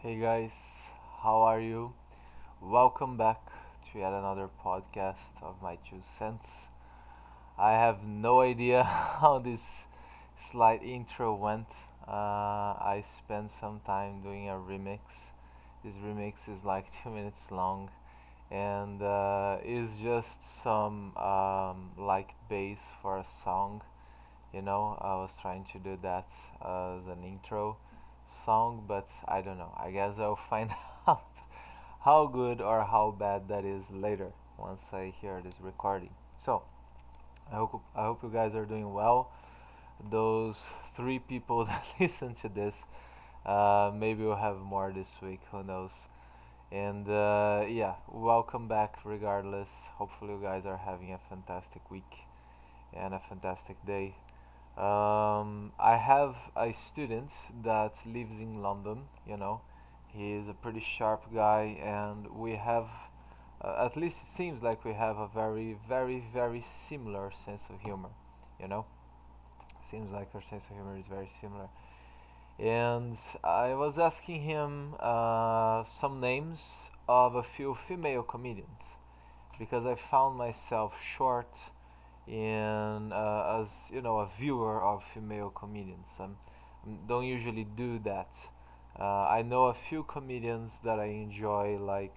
Hey guys, how are you? Welcome back to yet another podcast of My 2 Cents. I have no idea how this slight intro went. I spent some time doing a remix. This remix is like 2 minutes long and is just some like bass for a song. I was trying to do that as an intro song, but I don't know. I guess I'll find out how good or how bad that is later once I hear this recording. So I hope you guys are doing well. Those three people that listen to this, maybe we'll have more this week. Who knows? And yeah, welcome back. Regardless, hopefully you guys are having a fantastic week and a fantastic day. I have a student that lives in London. He is a pretty sharp guy, and we have, at least it seems like we have a very, very, very similar sense of humor. You know, seems like our sense of humor is very similar. And I was asking him some names of a few female comedians because I found myself short in as a viewer of female comedians. Don't usually do that. I know a few comedians that I enjoy, like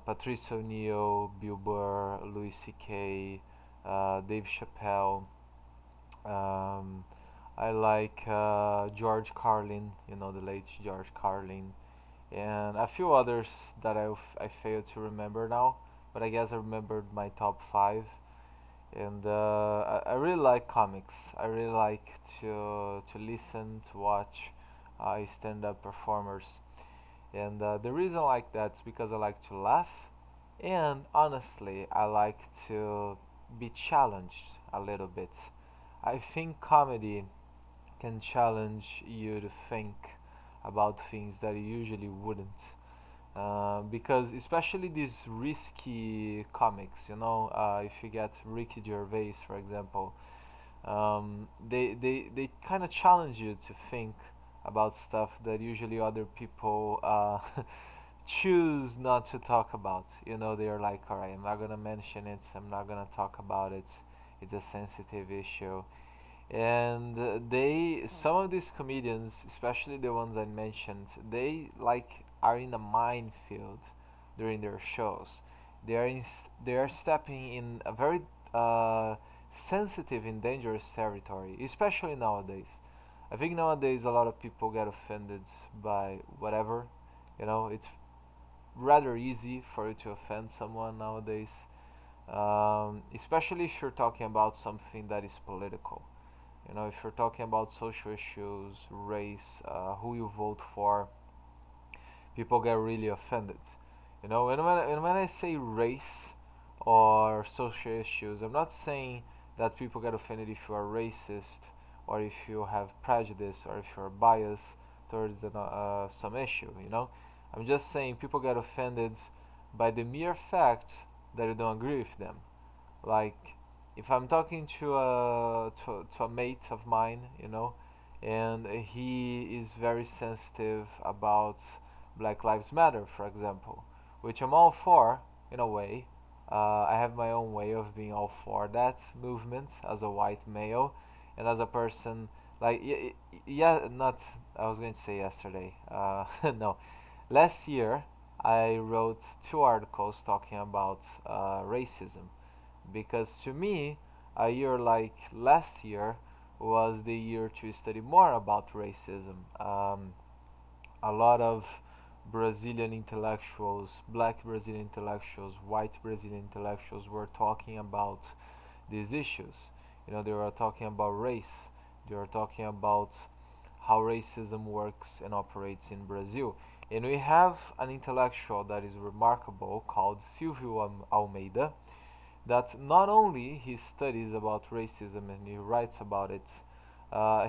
Patrice O'Neill, Bill Burr, Louis C.K., Dave Chappelle. Um, I like George Carlin, the late George Carlin, and a few others that I failed to remember now, but I guess I remembered my top five. And I really like comics. I really like to listen to watch stand-up performers, and the reason I like that is because I like to laugh, and honestly, I like to be challenged a little bit. I think comedy can challenge you to think about things that you usually wouldn't. Because especially these risky comics, if you get Ricky Gervais, for example, they kind of challenge you to think about stuff that usually other people choose not to talk about. They're like, all right, I'm not gonna mention it. I'm not gonna talk about it. It's a sensitive issue. And some of these comedians, especially the ones I mentioned, they like are in a minefield during their shows. They are stepping in a very uh, sensitive and dangerous territory, especially nowadays. I think nowadays a lot of people get offended by whatever. It's rather easy for you to offend someone nowadays, especially if you're talking about something that is political. If you're talking about social issues, race, who you vote for, people get really offended. And when I say race or social issues, I'm not saying that people get offended if you are racist or if you have prejudice or if you're biased towards some issue. I'm just saying people get offended by the mere fact that you don't agree with them. Like, if I'm talking to a mate of mine, and he is very sensitive about Black Lives Matter, for example, which I'm all for in a way. I have my own way of being all for that movement as a white male and as a person. Like, yeah, not. I was going to say yesterday. No, last year I wrote two articles talking about racism, because to me, a year like last year was the year to study more about racism. A lot of Brazilian intellectuals, black Brazilian intellectuals, white Brazilian intellectuals were talking about these issues. They were talking about race, they were talking about how racism works and operates in Brazil. And we have an intellectual that is remarkable called Silvio Almeida, that not only he studies about racism and he writes about it,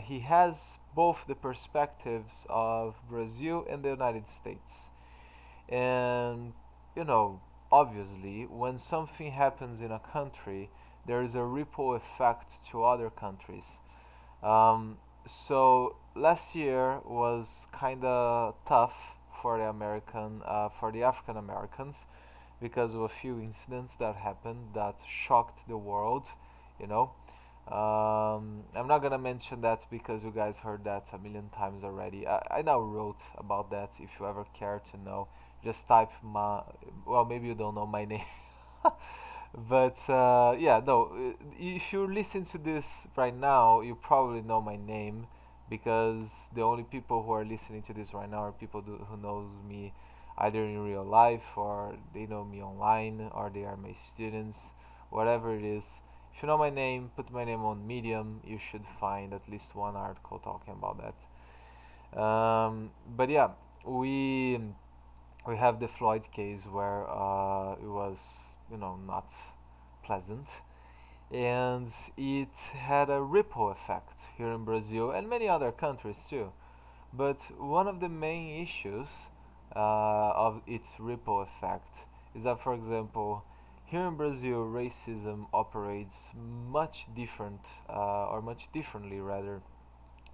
he has both the perspectives of Brazil and the United States. And, you know, obviously, when something happens in a country, there is a ripple effect to other countries. So last year was kind of tough for the African Americans because of a few incidents that happened that shocked the world. You know, I'm not gonna mention that because you guys heard that a million times already. I now wrote about that. If you ever care to know, just type my. Well, maybe you don't know my name. But yeah, no. If you listen to this right now, you probably know my name because the only people who are listening to this right now are people who knows me either in real life or they know me online or they are my students, whatever it is. If you know my name, put my name on Medium. You should find at least one article talking about that. But yeah, we we have the Floyd case where it was, not pleasant, and it had a ripple effect here in Brazil and many other countries too. But one of the main issues of its ripple effect is that, for example, here in Brazil, racism operates much different, or much differently rather,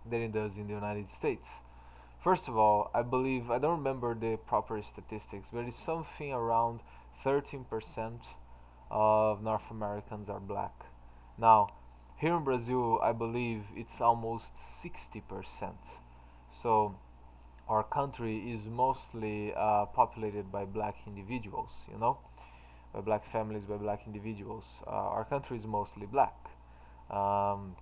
than it does in the United States. First of all, I believe, I don't remember the proper statistics, but it's something around 13% of North Americans are black. Now, here in Brazil, I believe it's almost 60%. So, our country is mostly populated by black individuals, by black families, by black individuals. Our country is mostly black. Um,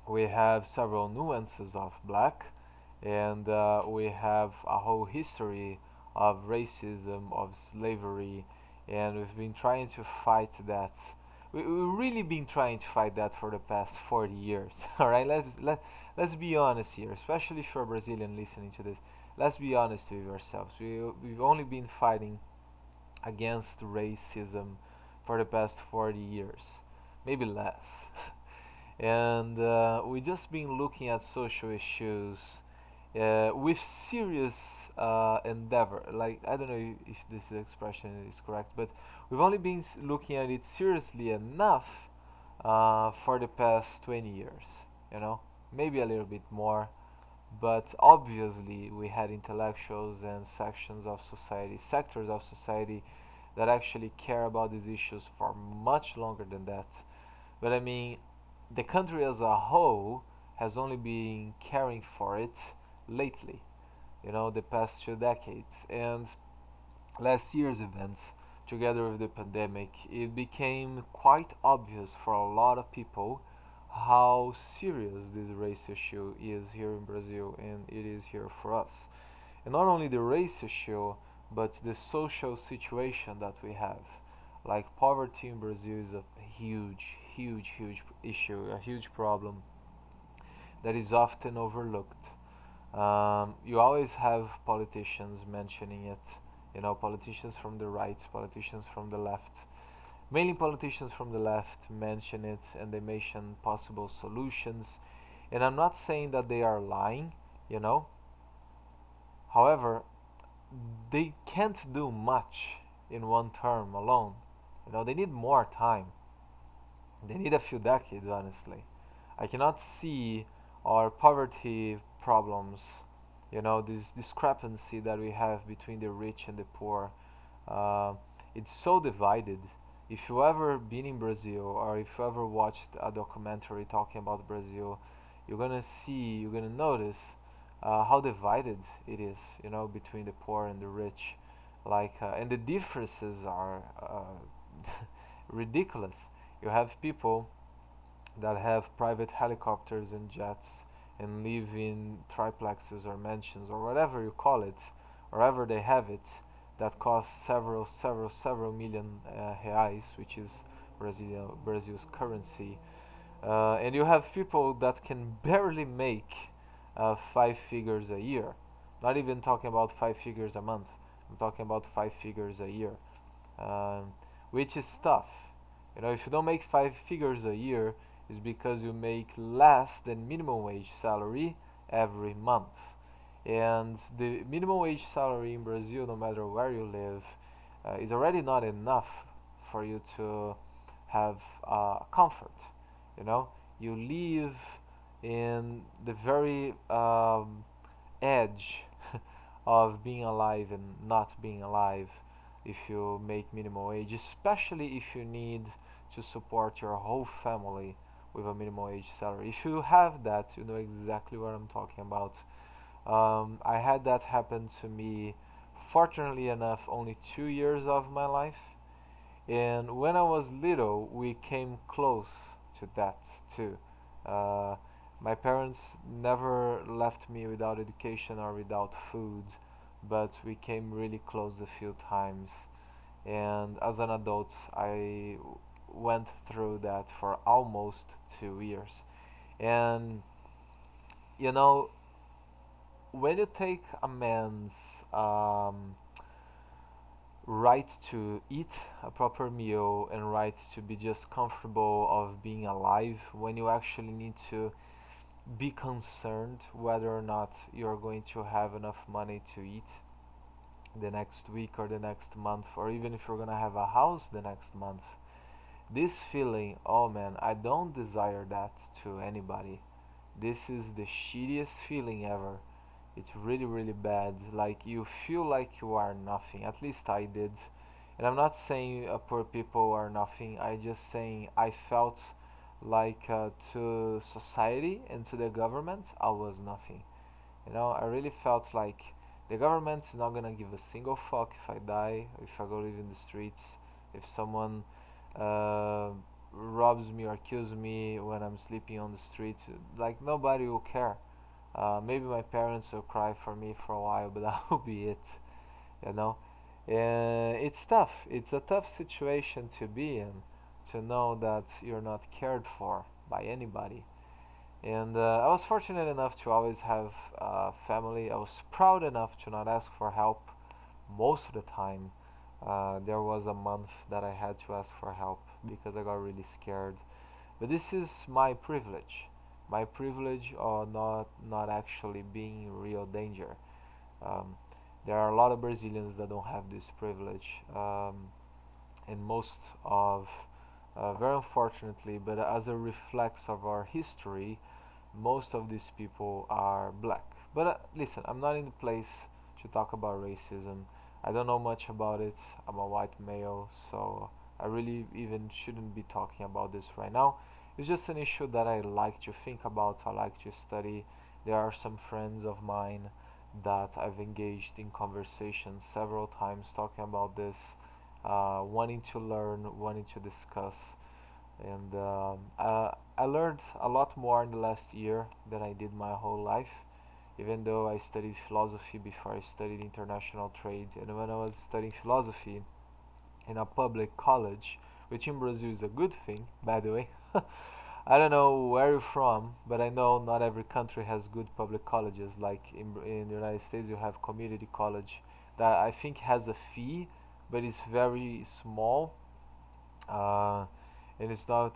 we have several nuances of black, and we have a whole history of racism, of slavery, and we've been trying to fight that. We've really been trying to fight that for the past 40 years. All right, let's be honest here, especially if you're Brazilian listening to this. Let's be honest with ourselves. We've only been fighting against racism for the past 40 years, maybe less. And we just been looking at social issues with serious endeavor. Like, I don't know if this expression is correct, but we've only been looking at it seriously enough for the past 20 years. You know, maybe a little bit more, but obviously we had intellectuals and sectors of society that actually care about these issues for much longer than that. But I mean, the country as a whole has only been caring for it lately, the past 2 decades. And last year's events, together with the pandemic, it became quite obvious for a lot of people how serious this race issue is here in Brazil, and it is here for us. And not only the race issue, but the social situation that we have. Like, poverty in Brazil is a huge issue, a huge problem that is often overlooked. You always have politicians mentioning it, politicians from the right, politicians from the left. Mainly politicians from the left mention it and they mention possible solutions. And I'm not saying that they are lying, you know. However, they can't do much in one term alone. They need more time. They need a few decades, honestly. I cannot see our poverty problems, this discrepancy that we have between the rich and the poor. Uh, it's so divided. If you ever been in Brazil or if you ever watched a documentary talking about Brazil, you're gonna notice how divided it is, between the poor and the rich. Like, and the differences are ridiculous. You have people that have private helicopters and jets and live in triplexes or mansions or whatever you call it, wherever they have it, that costs several million reais, which is Brazil's currency. And you have people that can barely make 5 figures a year. Not even talking about 5 figures a month. I'm talking about 5 figures a year, um, which is tough. If you don't make 5 figures a year, it's because you make less than minimum wage salary every month. And the minimum wage salary in Brazil, no matter where you live, is already not enough for you to have comfort. You live in the very edge of being alive and not being alive if you make minimum wage, especially if you need to support your whole family with a minimum wage salary. If you have that, you know exactly what I'm talking about. I had that happen to me, fortunately enough, only 2 years of my life. And when I was little, we came close to that too. Uh, my parents never left me without education or without food, but we came really close a few times. And as an adult, I went through that for almost 2 years. And you know, when you take a man's right to eat a proper meal and right to be just comfortable of being alive, when you actually need to be concerned whether or not you're going to have enough money to eat the next week or the next month, or even if you're gonna have a house the next month, this feeling, oh man, I don't desire that to anybody. This is the shittiest feeling ever. It's really, really bad. Like, you feel like you are nothing. At least I did. And I'm not saying poor people are nothing. I just saying I felt like to society and to the government, I was nothing. You know, I really felt like the government is not gonna give a single fuck if I die, if I go live in the streets, if someone uh, robs me or kills me when I'm sleeping on the street. Like, nobody will care. Maybe my parents will cry for me for a while, but that will be it, you know. It's tough. It's a tough situation to be in, to know that you're not cared for by anybody. And I was fortunate enough to always have family. I was proud enough to not ask for help most of the time. There was a month that I had to ask for help because I got really scared. But this is my privilege. My privilege of not actually being in real danger. Um, there are a lot of Brazilians that don't have this privilege, and most of, very unfortunately, but as a reflex of our history, most of these people are black. But listen, I'm not in the place to talk about racism. I don't know much about it. I'm a white male, so I really even shouldn't be talking about this right now. It's just an issue that I like to think about, I like to study. There are some friends of mine that I've engaged in conversation several times talking about this, wanting to learn, wanting to discuss. And I learned a lot more in the last year than I did my whole life, even though I studied philosophy before I studied international trade. And when I was studying philosophy in a public college, which in Brazil is a good thing, by the way. I don't know where you're from, but I know not every country has good public colleges. Like in the United States, you have community college that I think has a fee, but it's very small, uh, and it's not.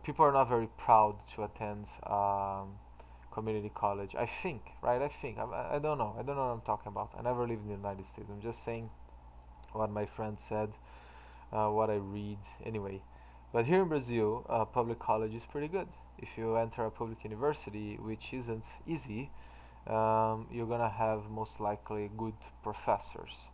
People are not very proud to attend community college. I think, right? I don't know. I don't know what I'm talking about. I never lived in the United States. I'm just saying what my friend said, what I read, anyway. But here in Brazil, public college is pretty good. If you enter a public university, which isn't easy, you're gonna have most likely good professors,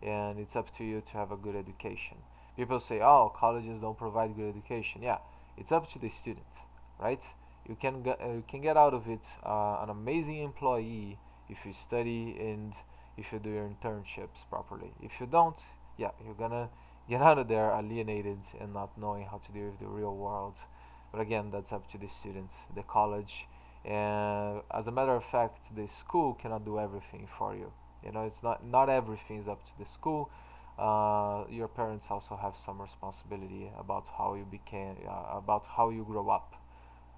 and it's up to you to have a good education. People say, "Oh, colleges don't provide good education." Yeah, it's up to the student, right? You can get out of it an amazing employee if you study and if you do your internships properly. If you don't, yeah, you're gonna get out of there alienated and not knowing how to deal with the real world. But again, that's up to the students, the college, and as a matter of fact, the school cannot do everything for you. You know, it's not everything is up to the school. Your parents also have some responsibility about how you became, about how you grow up,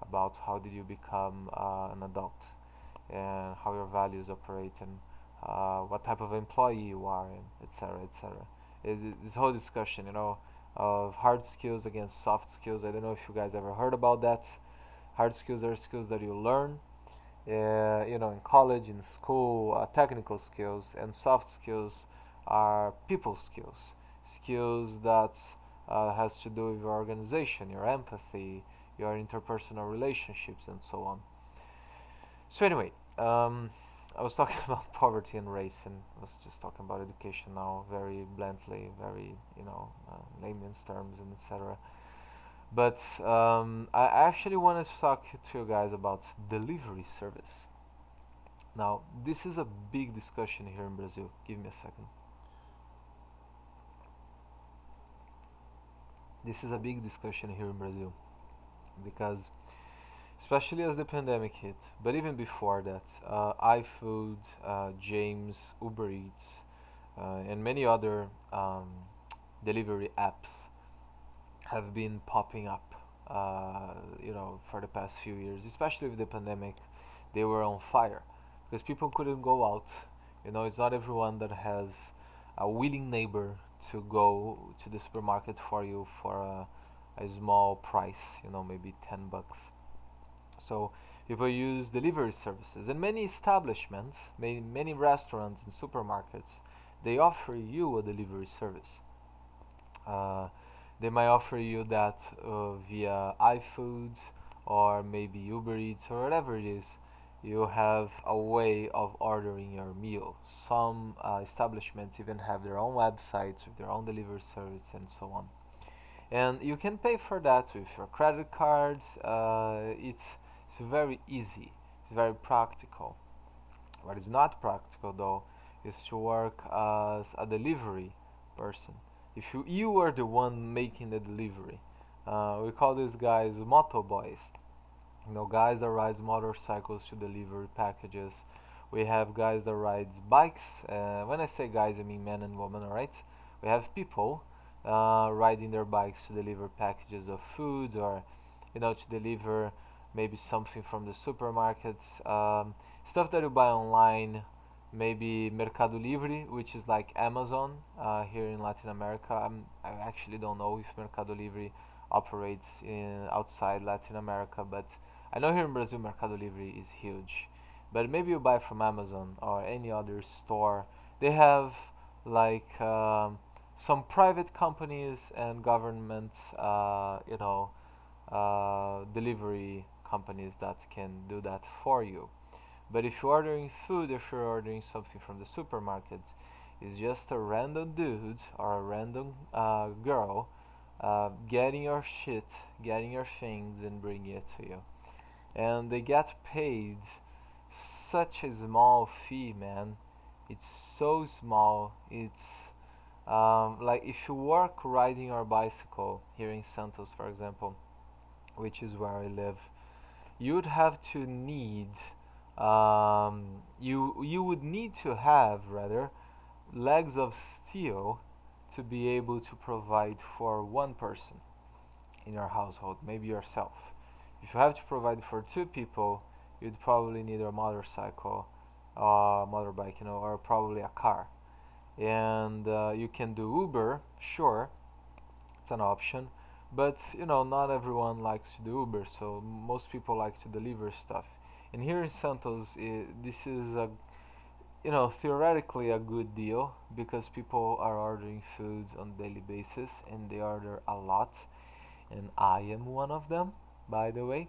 about how did you become an adult, and how your values operate, and what type of employee you are, and etc. etc. This whole discussion, you know, of hard skills against soft skills. I don't know if you guys ever heard about that. Hard skills are skills that you learn, you know, in college, in school, technical skills, and soft skills are people skills, skills that has to do with your organization, your empathy, your interpersonal relationships and so on. So anyway, I was talking about poverty and race, and I was just talking about education now, very bluntly, very layman's terms and etc. But I actually wanted to talk to you guys about delivery service. Now, this is a big discussion here in Brazil. Give me a second. This is a big discussion here in Brazil because, especially as the pandemic hit, but even before that, iFood, James, Uber Eats, and many other delivery apps have been popping up, for the past few years, especially with the pandemic. They were on fire because people couldn't go out. It's not everyone that has a willing neighbor to go to the supermarket for you for a small price, maybe $10. So people use delivery services, and many establishments, many restaurants and supermarkets, they offer you a delivery service. Uh, they might offer you that via iFoods or maybe Uber Eats or whatever it is. You have a way of ordering your meal. Some establishments even have their own websites with their own delivery service and so on. And you can pay for that with your credit cards. It's very easy. It's very practical. What is not practical though is to work as a delivery person. If you are the one making the delivery, we call these guys motoboys. Guys that rides motorcycles to deliver packages. We have guys that rides bikes. When I say guys, I mean men and women. Alright, we have people riding their bikes to deliver packages of food, or to deliver maybe something from the supermarkets, stuff that you buy online, maybe Mercado Libre, which is like Amazon here in Latin America. I actually don't know if Mercado Libre operates in outside Latin America, but I know here in Brazil Mercado Libre is huge. But maybe you buy from Amazon or any other store. They have like some private companies and government, delivery companies that can do that for you. But if you're ordering food, if you're ordering something from the supermarket, it's just a random dude or a random girl getting your shit, getting your things, and bringing it to you. And they get paid such a small fee, man. It's so small. It's like if you work riding your bicycle here in Santos, for example, which is where I live, you'd have to need you would need to have rather legs of steel to be able to provide for one person in your household, maybe yourself. If you have to provide for two people, you'd probably need a motorcycle, motorbike, or probably a car. And you can do Uber, sure, it's an option, but not everyone likes to do Uber, so most people like to deliver stuff. And here in Santos, this is a theoretically a good deal because people are ordering foods on a daily basis and they order a lot, and I am one of them, by the way.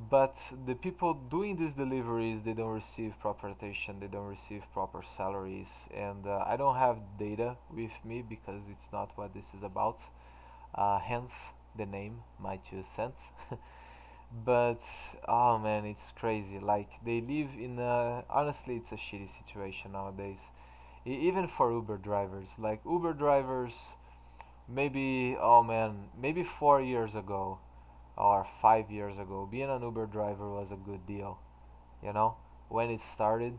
But the people doing these deliveries, they don't receive proper attention, they don't receive proper salaries, and I don't have data with me because it's not what this is about. Hence the name, My2Cents. But oh man, it's crazy. Like they live in a honestly, it's a shitty situation nowadays. Even for Uber drivers, like Uber drivers, maybe oh man, maybe 4 years ago or 5 years ago, being an Uber driver was a good deal. You know, when it started,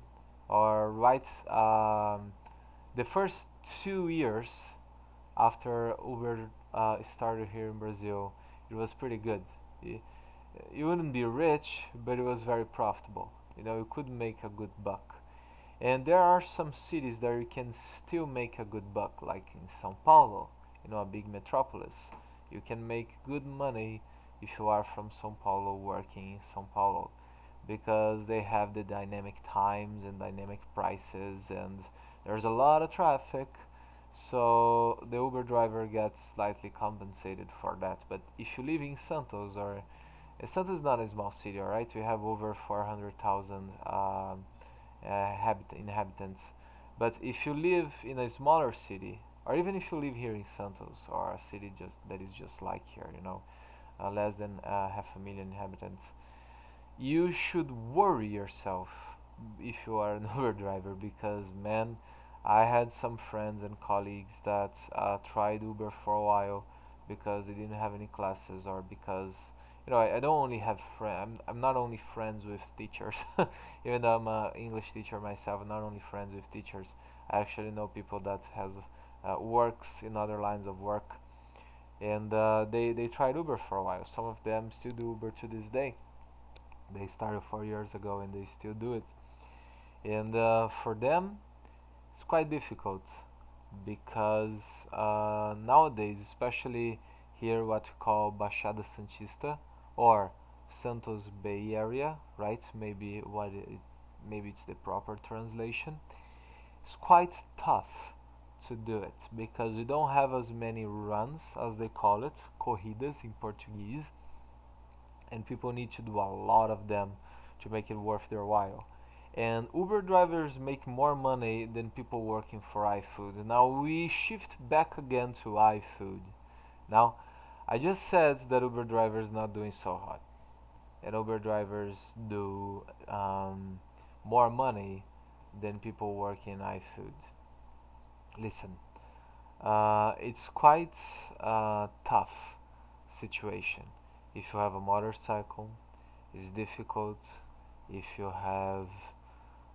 or right, the first 2 years after Uber started here in Brazil, it was pretty good. You wouldn't be rich, but it was very profitable. You could make a good buck. And there are some cities that you can still make a good buck, like in São Paulo, a big metropolis. You can make good money if you are from São Paulo working in São Paulo because they have the dynamic times and dynamic prices, and there's a lot of traffic, so the Uber driver gets slightly compensated for that. But if you live in Santos or Santos is not a small city, all right? We have over 400,000 inhabitants. But if you live in a smaller city, or even if you live here in Santos, or a city just that is just like here, less than half a million inhabitants, you should worry yourself if you are an Uber driver, because man, I had some friends and colleagues that tried Uber for a while because they didn't have any classes, or because I don't only have friends. I'm not only friends with teachers, even though I'm an English teacher myself. I'm not only friends with teachers. I actually know people that has works in other lines of work, and they tried Uber for a while. Some of them still do Uber to this day. They started 4 years ago and they still do it. And for them, it's quite difficult because nowadays, especially here, what we call Baixada Santista or Santos Bay Area, right? Maybe it's the proper translation. It's quite tough to do it because we don't have as many runs as they call it, corridas in Portuguese, and people need to do a lot of them to make it worth their while. And Uber drivers make more money than people working for iFood. Now we shift back again to iFood. Now, I just said that Uber drivers not doing so hot, and Uber drivers do more money than people working in iFood. Listen, it's quite a tough situation. If you have a motorcycle, it's difficult. If you have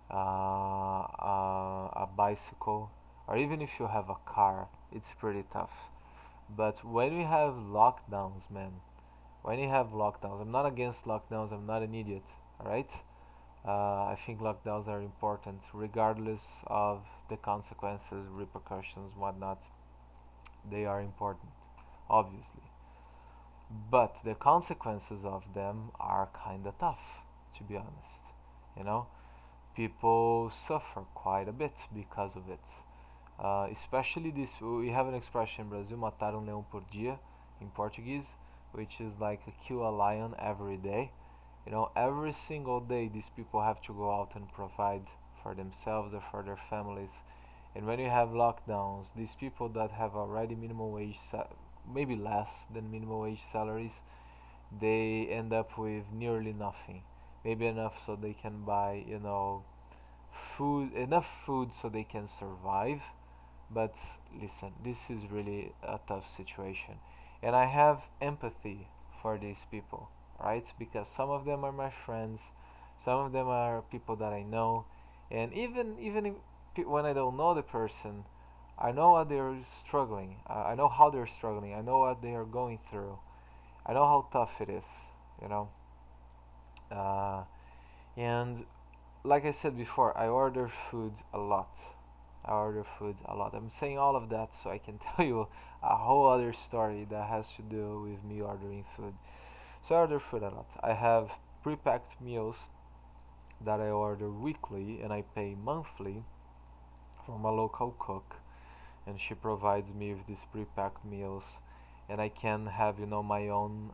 a bicycle, or even if you have a car, it's pretty tough. But when we have lockdowns, man, when you have lockdowns, I'm not against lockdowns, I'm not an idiot, alright? I think lockdowns are important regardless of the consequences, repercussions, whatnot. They are important, obviously. But the consequences of them are kinda tough, to be honest. You know, people suffer quite a bit because of it. Especially this, we have an expression in Brazil, matar um leão por dia, in Portuguese, which is like kill a lion every day. Every single day these people have to go out and provide for themselves or for their families. And when you have lockdowns, these people that have already minimum wage, maybe less than minimum wage salaries, they end up with nearly nothing. Maybe enough so they can buy, enough food so they can survive. But listen, this is really a tough situation. And I have empathy for these people, right? Because some of them are my friends, some of them are people that I know, and even when I don't know the person, I know what they're struggling. I know how they're struggling. I know what they are going through. I know how tough it is, you know. Uh, and like I said before, I order food a lot. I order food a lot. I'm saying all of that so I can tell you a whole other story that has to do with me ordering food. So I order food a lot. I have pre-packed meals that I order weekly and I pay monthly from a local cook, and she provides me with these pre-packed meals, and I can have my own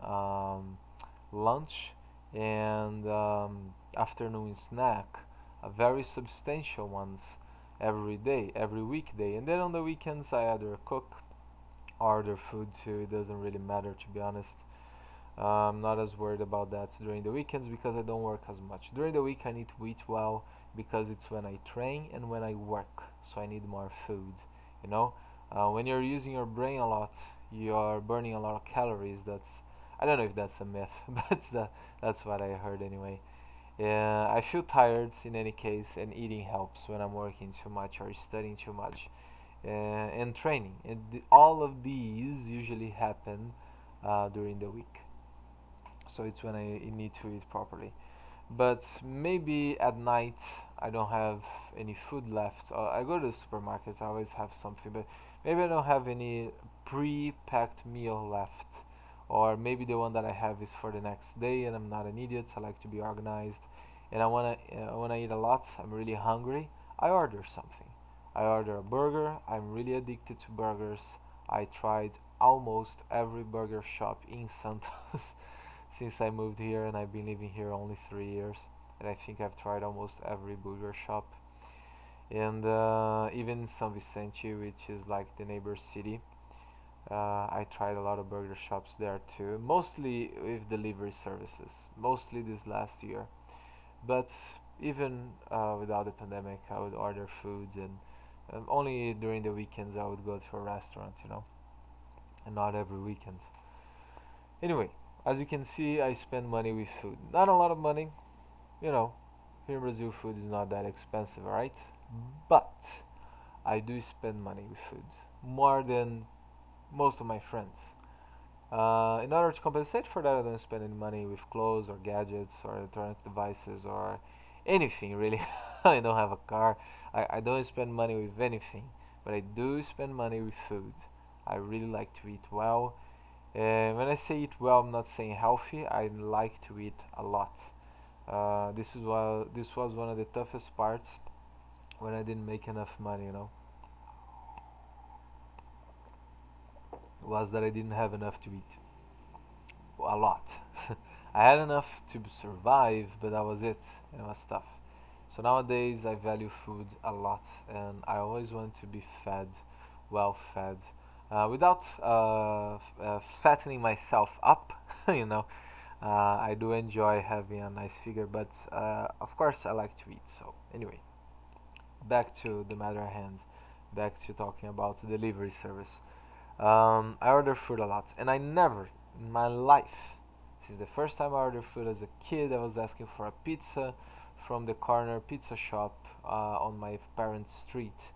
lunch and afternoon snack, a very substantial ones every day, every weekday, and then on the weekends I either cook or order food too. It doesn't really matter, to be honest. I'm not as worried about that during the weekends because I don't work as much. During the week I need to eat well because it's when I train and when I work, so I need more food. When you're using your brain a lot, you're burning a lot of calories. I don't know if that's a myth, but that's what I heard anyway. Yeah, I feel tired in any case, and eating helps when I'm working too much or studying too much, and training. And all of these usually happen during the week, so it's when I need to eat properly. But maybe at night I don't have any food left. I go to the supermarket, I always have something, but maybe I don't have any pre-packed meal left. Or maybe the one that I have is for the next day and I'm not an idiot. I like to be organized. And when I eat a lot, I'm really hungry, I order something. I order a burger. I'm really addicted to burgers. I tried almost every burger shop in Santos. since I moved here, and I've been living here only 3 years. And I think I've tried almost every burger shop, and even San Vicente, which is like the neighbor city. I tried a lot of burger shops there too, mostly with delivery services, mostly this last year. But even without the pandemic, I would order foods, and only during the weekends I would go to a restaurant, and not every weekend. Anyway, as you can see, I spend money with food. Not a lot of money, you know. Here in Brazil, food is not that expensive, right? But I do spend money with food more than most of my friends. In order to compensate for that, I don't spend any money with clothes or gadgets or electronic devices or anything really. I don't have a car. I don't spend money with anything, but I do spend money with food. I really like to eat well. When I say eat well, I'm not saying healthy. I like to eat a lot. This was one of the toughest parts when I didn't make enough money. Was that I didn't have enough to eat. A lot. I had enough to survive, but that was it. It was tough. So nowadays I value food a lot, and I always want to be fed, well fed, without fattening myself up. you know, I do enjoy having a nice figure, but of course I like to eat. So anyway, back to the matter at hand. Back to talking about the delivery service. I order food a lot, and I never in my life, since the first time I ordered food as a kid, I was asking for a pizza from the corner pizza shop on my parents' street,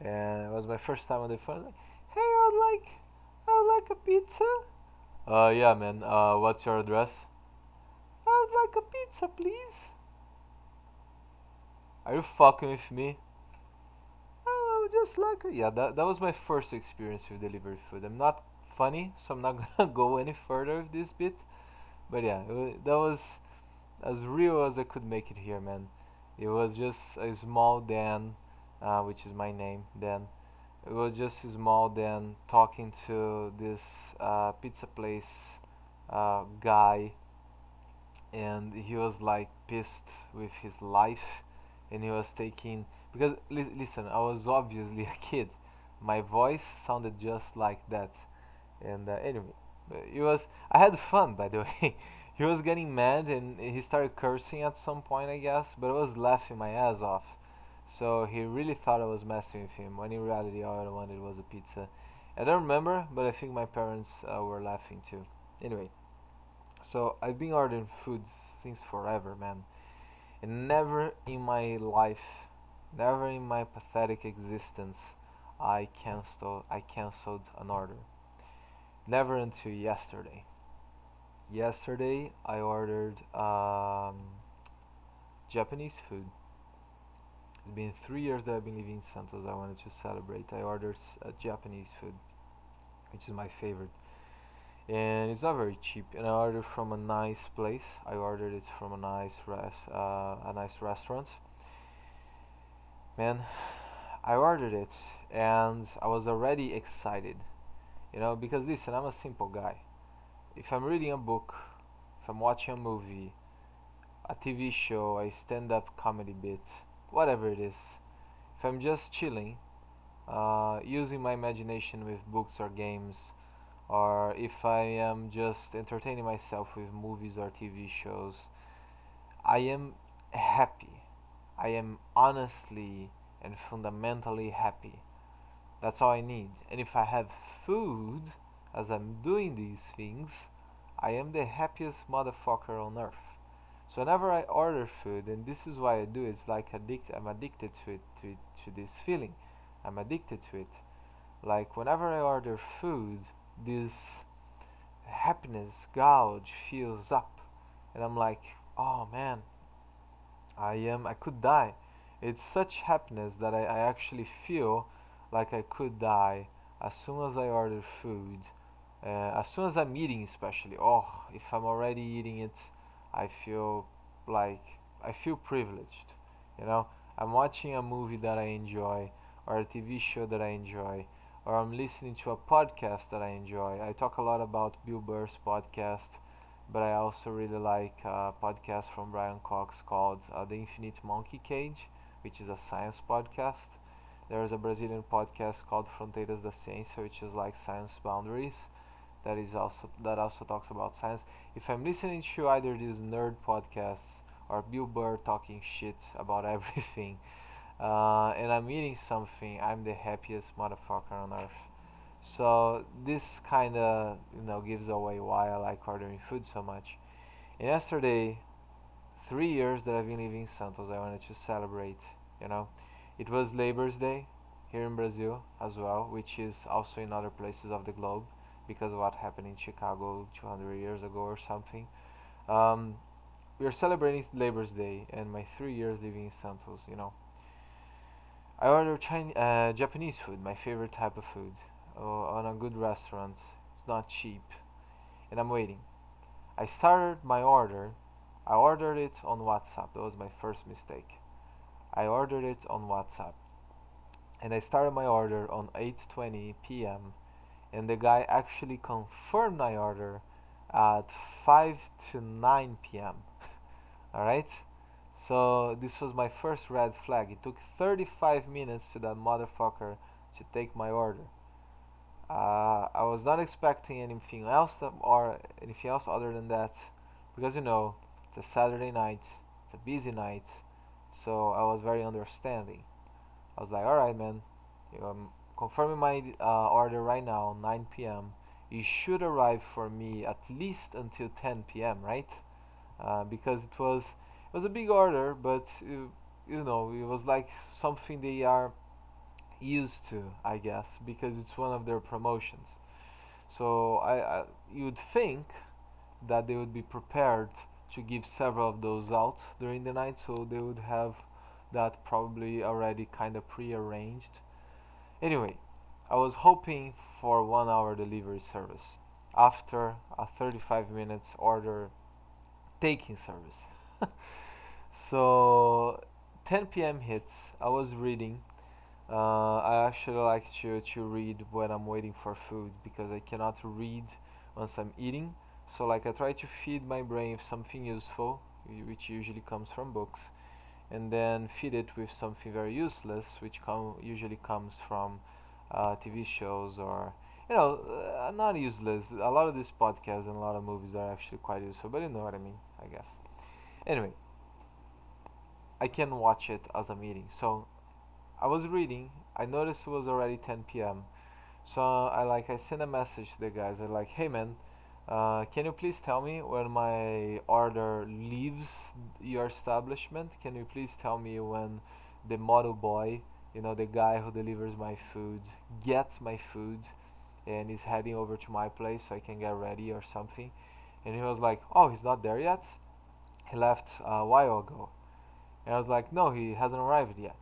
and it was my first time on the phone. Like, hey, I would like a pizza. Yeah, man. What's your address? I would like a pizza, please. Are you fucking with me? Oh, just like yeah. That was my first experience with delivery food. I'm not funny, so I'm not gonna go any further with this bit. But yeah, that was as real as I could make it here, man. It was just a small Dan, which is my name, Dan. It was just a small Dan talking to this pizza place guy, and he was like pissed with his life, and he was taking because listen, I was obviously a kid. My voice sounded just like that, and anyway, it was. I had fun, by the way. He was getting mad and he started cursing at some point, I guess. But I was laughing my ass off. So he really thought I was messing with him. When in reality, all I wanted was a pizza. I don't remember, but I think my parents were laughing too. Anyway, so I've been ordering food since forever, man. And never in my life, never in my pathetic existence, I canceled an order. Never until yesterday. Yesterday I ordered Japanese food. It's been 3 years that I've been living in Santos. I wanted to celebrate. I ordered Japanese food, which is my favorite, and it's not very cheap. And I ordered from a nice place. I ordered it from a nice restaurant. Man, I ordered it, and I was already excited. Because listen, I'm a simple guy. If I'm reading a book, if I'm watching a movie, a TV show, a stand up comedy bit, whatever it is, if I'm just chilling, using my imagination with books or games, or if I am just entertaining myself with movies or TV shows, I am happy. I am honestly and fundamentally happy. That's all I need. And if I have food as I'm doing these things, I am the happiest motherfucker on earth. So whenever I order food, and this is why I do, it's like I'm addicted to it, to this feeling. I'm addicted to it. Like whenever I order food, this happiness gouge fills up, and I'm like, oh man, I could die. It's such happiness that I actually feel like I could die as soon as I order food. As soon as I'm eating, especially. Oh, if I'm already eating it, I feel like I feel privileged. You know, I'm watching a movie that I enjoy, or a TV show that I enjoy, or I'm listening to a podcast that I enjoy. I talk a lot about Bill Burr's podcast, but I also really like a podcast from Brian Cox called The Infinite Monkey Cage, which is a science podcast. There is a Brazilian podcast called Fronteiras da Ciência, which is like science boundaries. That also talks about science. If I'm listening to either these nerd podcasts or Bill Burr talking shit about everything, and I'm eating something, I'm the happiest motherfucker on earth. So this kind of gives away why I like ordering food so much. And yesterday, 3 years that I've been living in Santos, I wanted to celebrate. You know, it was Labor's Day here in Brazil as well, which is also in other places of the globe because of what happened in Chicago 200 years ago or something. Um, we are celebrating Labor's Day and my 3 years living in Santos. I ordered Japanese food, my favorite type of food, on a good restaurant. It's not cheap, and I'm waiting. I started my order. I ordered it on WhatsApp. That was my first mistake. I ordered it on WhatsApp, and I started my order on 8:20 p.m. and the guy actually confirmed my order at 5 to 9 p.m. All right? So this was my first red flag. It took 35 minutes to that motherfucker to take my order. I was not expecting anything else other than that, because it's a Saturday night, it's a busy night, so I was very understanding. I was like, all right, man, I'm confirming my order right now, 9 p.m. You should arrive for me at least until 10 p.m., right? Because it was a big order, but it was like something they are used to, I guess, because it's one of their promotions. So you'd think that they would be prepared to give several of those out during the night, so they would have that probably already kind of pre-arranged. Anyway, I was hoping for 1 hour delivery service after a 35 minutes order taking service. So 10 p.m. hits. I was reading. I actually like to read when I'm waiting for food because I cannot read once I'm eating. So like I try to feed my brain with something useful, which usually comes from books, and then feed it with something very useless, which usually comes from TV shows or not useless. A lot of these podcasts and a lot of movies are actually quite useful, but you know what I mean, I guess. Anyway, I can watch it as I'm eating. So I was reading. I noticed it was already 10 p.m. So I sent a message to the guys. I'm like, hey man, can you please tell me when my order leaves your establishment? Can you please tell me when the model boy, the guy who delivers my food, gets my food and is heading over to my place so I can get ready or something? And he was like, oh, he's not there yet. He left a while ago. And I was like, no, he hasn't arrived yet.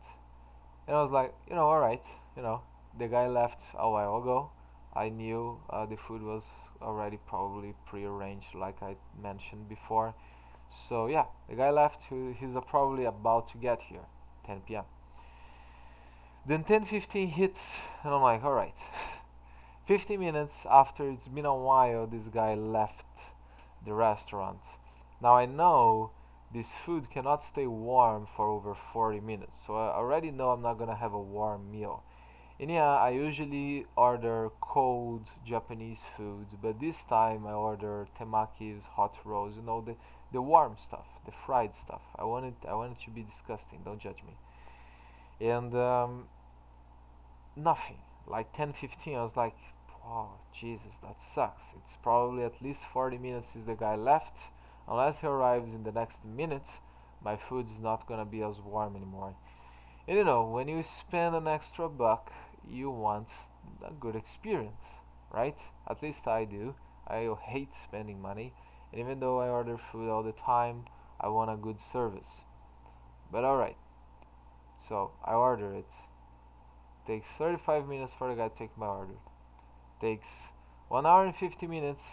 And I was like, alright, the guy left a while ago. I knew the food was already probably prearranged, like I mentioned before. So yeah, the guy left. He's probably about to get here, 10 p.m. Then 10:15 hits, and I'm like, alright. 50 minutes after it's been a while, this guy left the restaurant. Now I know this food cannot stay warm for over 40 minutes, so I already know I'm not gonna have a warm meal. And yeah, I usually order cold Japanese food, but this time I order temaki's hot rolls, the warm stuff, the fried stuff. I want it to be disgusting, don't judge me. And nothing. Like 10:15 I was like, oh Jesus, that sucks. It's probably at least 40 minutes since the guy left. Unless he arrives in the next minute, my food is not gonna be as warm anymore. And when you spend an extra buck, you want a good experience, right? At least I do. I hate spending money, and even though I order food all the time, I want a good service. But alright, so I order it. Takes 35 minutes for the guy to take my order. Takes 1 hour and 50 minutes,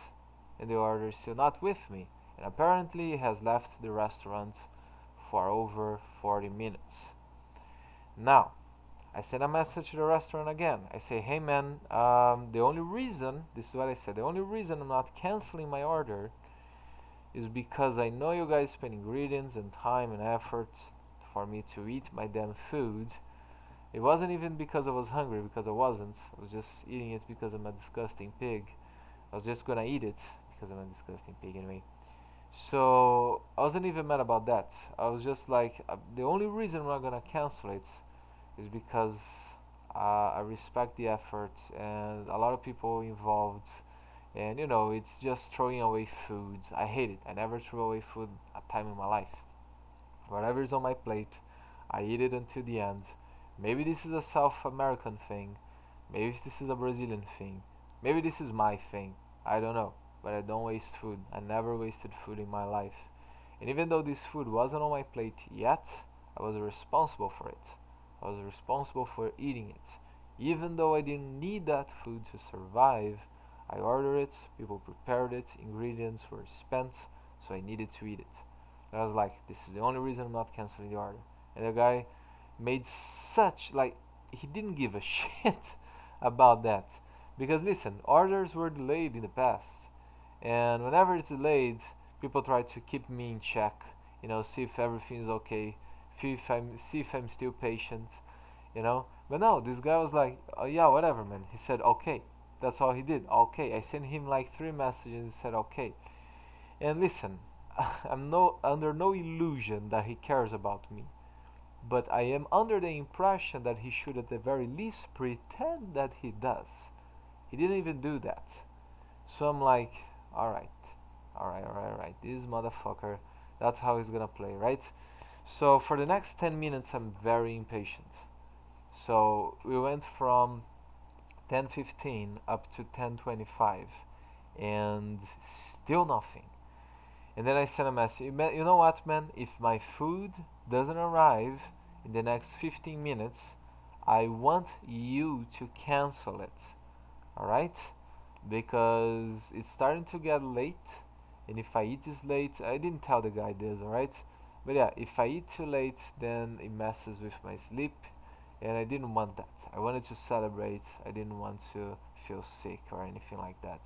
and the order is still not with me. And apparently, he has left the restaurant for over 40 minutes. Now, I send a message to the restaurant again. I say, hey man, the only reason, this is what I said, the only reason I'm not canceling my order is because I know you guys spend ingredients and time and effort for me to eat my damn food. It wasn't even because I was hungry, because I wasn't. I was just eating it because I'm a disgusting pig. I was just gonna eat it because I'm a disgusting pig anyway. So I wasn't even mad about that. I was just like, the only reason I'm not gonna cancel it is because I respect the effort and a lot of people involved. And it's just throwing away food. I hate it. I never threw away food a time in my life. Whatever is on my plate, I eat it until the end. Maybe this is a South American thing. Maybe this is a Brazilian thing. Maybe this is my thing. I don't know. But I don't waste food. I never wasted food in my life. And even though this food wasn't on my plate yet, I was responsible for it. I was responsible for eating it. Even though I didn't need that food to survive, I ordered it, people prepared it, ingredients were spent, so I needed to eat it. And I was like, this is the only reason I'm not canceling the order. And the guy made such, like, he didn't give a shit about that. Because listen, orders were delayed in the past. And whenever it's delayed, people try to keep me in check, see if everything is okay, see if I'm still patient. But no, this guy was like, oh, yeah, whatever, man. He said, okay. That's all he did. Okay. I sent him like 3 messages. He said, okay. And listen, I'm under no illusion that he cares about me. But I am under the impression that he should at the very least pretend that he does. He didn't even do that. So I'm like, alright, alright, alright, alright. This motherfucker, that's how he's gonna play, right? So for the next 10 minutes, I'm very impatient. So we went from 10:15 up to 10:25 and still nothing. And then I sent a message. You know what, man? If my food doesn't arrive in the next 15 minutes, I want you to cancel it. Alright? Because it's starting to get late. And if I eat this late, I didn't tell the guy this, alright? But yeah, if I eat too late, then it messes with my sleep. And I didn't want that. I wanted to celebrate. I didn't want to feel sick or anything like that.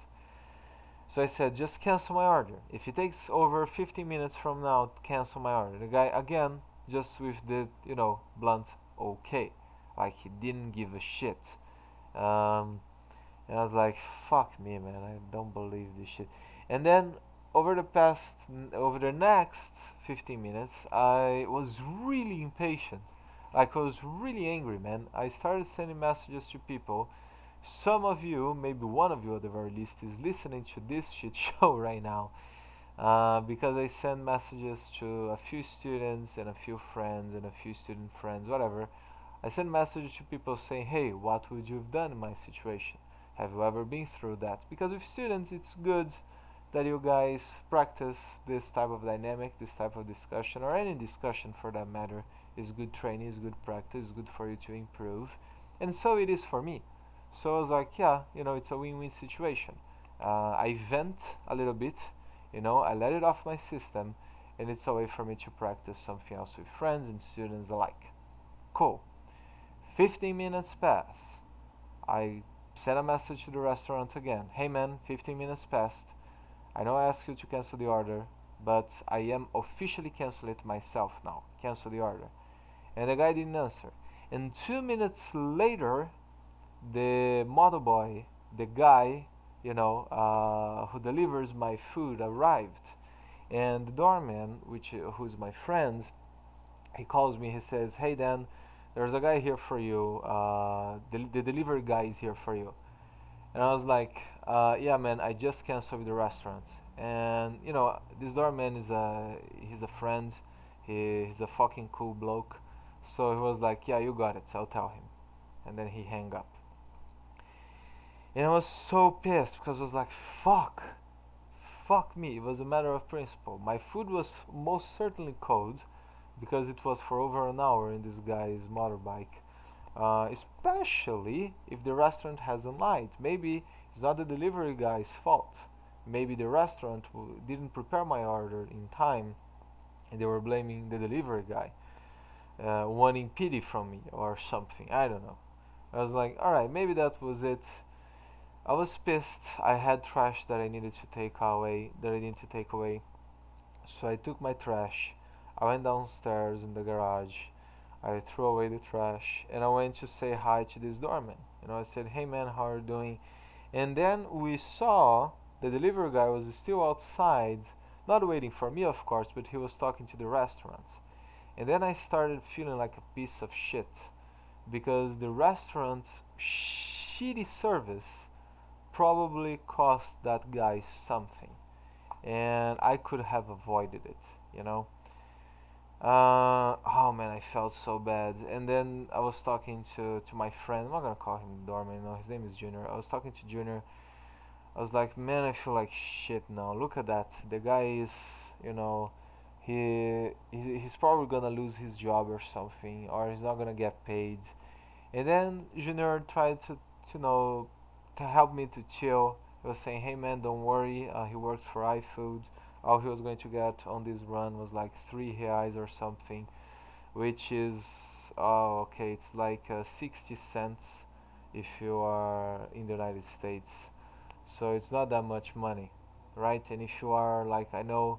So I said, just cancel my order. If it takes over 15 minutes from now, cancel my order. The guy, again, just with the, blunt okay. Like he didn't give a shit. Um, and I was like, fuck me, man. I don't believe this shit. And then over the next 15 minutes, I was really impatient. Like I was really angry, man. I started sending messages to people. Some of you, maybe one of you at the very least, is listening to this shit show right now. Because I send messages to a few students and a few friends and a few student friends, whatever. I send messages to people saying, hey, what would you have done in my situation? Have you ever been through that? Because with students, it's good that you guys practice this type of dynamic, this type of discussion, or any discussion for that matter. Is good training, is good practice, is good for you to improve. And so it is for me. So I was like, yeah, it's a win-win situation. I vent a little bit, I let it off my system, and it's a way for me to practice something else with friends and students alike. Cool. 15 minutes pass. I send a message to the restaurant again. Hey man, 15 minutes passed. I know I asked you to cancel the order, but I am officially canceling it myself now. Cancel the order. And the guy didn't answer. And 2 minutes later, the model boy, the guy, who delivers my food arrived. And the doorman, who's my friend, he calls me. He says, "Hey Dan, there's a guy here for you. The delivery guy is here for you." And I was like, "Yeah, man, I just canceled the restaurant." And this doorman he's a friend. He's a fucking cool bloke. So he was like, "Yeah, you got it. I'll tell him." And then he hang up. And I was so pissed because I was like, fuck me. It was a matter of principle. My food was most certainly cold because it was for over an hour in this guy's motorbike. Especially if the restaurant hasn't lied. Maybe it's not the delivery guy's fault. Maybe the restaurant didn't prepare my order in time and they were blaming the delivery guy, wanting pity from me or something. I don't know. I was like, alright, maybe that was it. I was pissed. I had trash that I needed to take away, that I needed to take away. So I took my trash, I went downstairs in the garage, I threw away the trash, and I went to say hi to this doorman. I said, "Hey man, how are you doing?" And then we saw the delivery guy was still outside, not waiting for me, of course, but he was talking to the restaurant. And then I started feeling like a piece of shit because the restaurant's shitty service probably cost that guy something, and I could have avoided it, you know. Oh man, I felt so bad. And then I was talking to my friend. I'm not gonna call him Dorman. No, his name is Junior. I was talking to Junior. I was like, man, I feel like shit now. Look at that. The guy is, you know, he's probably gonna lose his job or something, or he's not gonna get paid. And then Junior tried to help me to chill. He was saying, "Hey man, don't worry. He works for iFood. All he was going to get on this run was like 3 reais or something, which is okay. It's like 60 cents if you are in the United States. So it's not that much money, right? And if you are like I know,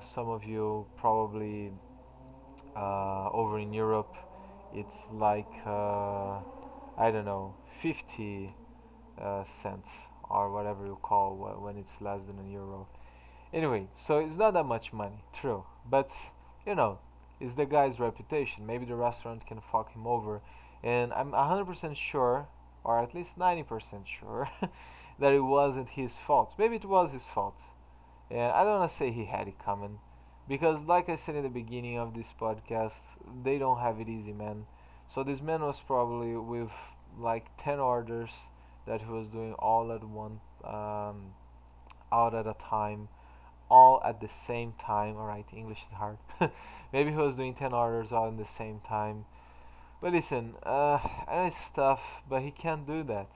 some of you probably over in Europe, it's like I don't know, 50 cents or whatever you call when it's less than a euro. Anyway, so it's not that much money, true, but you know, it's the guy's reputation. Maybe the restaurant can fuck him over, and I'm 100% sure, or at least 90% sure, that it wasn't his fault. Maybe it was his fault. And I don't want to say he had it coming, because, like I said in the beginning of this podcast, they don't have it easy, man. So this man was probably with like 10 orders that he was doing all at one, out at a time, all at the same time. Alright, English is hard. Maybe he was doing 10 orders all at the same time. But listen, I know it's tough, but he can't do that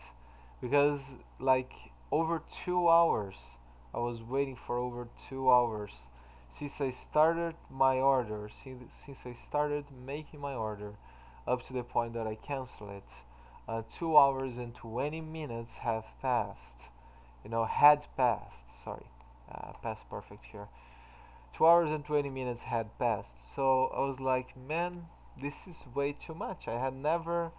because, like, over 2 hours, I was waiting for over 2 hours since I started my order, since I started making my order, up to the point that I cancel it. 2 hours and 20 minutes have passed. Had passed. Sorry, past perfect here. 2 hours and 20 minutes had passed. So I was like, man, this is way too much. I had never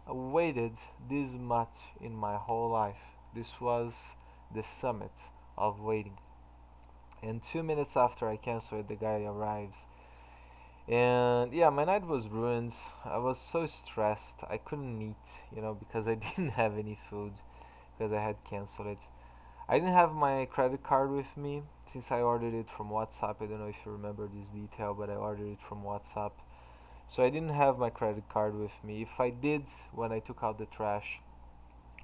waited this much in my whole life. This was the summit of waiting. And 2 minutes after I cancel it, the guy arrives. And yeah, my night was ruined. I was so stressed. I couldn't eat, because I didn't have any food because I had canceled it. I didn't have my credit card with me since I ordered it from WhatsApp. I don't know if you remember this detail, but I ordered it from WhatsApp. So I didn't have my credit card with me. If I did, when I took out the trash,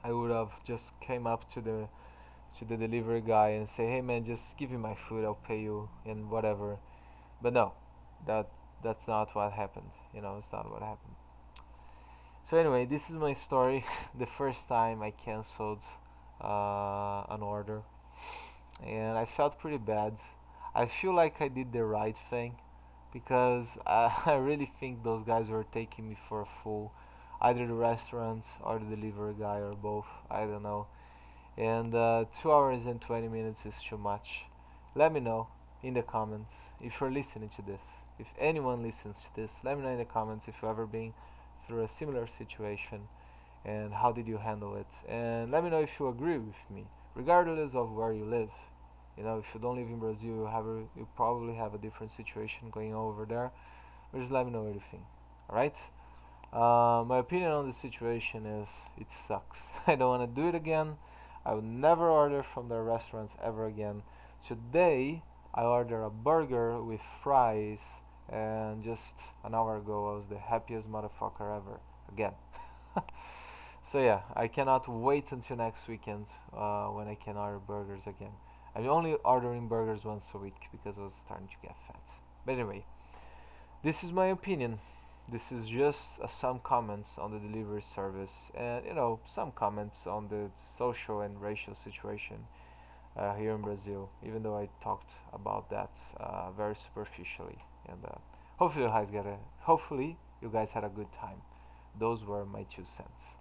I would have just came up to the delivery guy and say, "Hey man, just give me my food. I'll pay you and whatever." But no, that that's not what happened. It's not what happened. So anyway, this is my story. The first time I canceled an order, and I felt pretty bad. I feel like I did the right thing because I really think those guys were taking me for a fool. Either the restaurants or the delivery guy or both. I don't know. And 2 hours and 20 minutes is too much. Let me know in the comments if you're listening to this. If anyone listens to this, let me know in the comments if you've ever been through a similar situation and how did you handle it. And let me know if you agree with me, regardless of where you live. If you don't live in Brazil, you probably have a different situation going on over there. But just let me know what you think. All right. My opinion on the situation is it sucks. I don't want to do it again. I would never order from their restaurants ever again. Today, I ordered a burger with fries, and just an hour ago, I was the happiest motherfucker ever. Again. So yeah, I cannot wait until next weekend when I can order burgers again. I'm only ordering burgers once a week because I was starting to get fat. But anyway, this is my opinion. This is just some comments on the delivery service and some comments on the social and racial situation here in Brazil. Even though I talked about that very superficially, and hopefully you guys had a good time. Those were my 2 cents.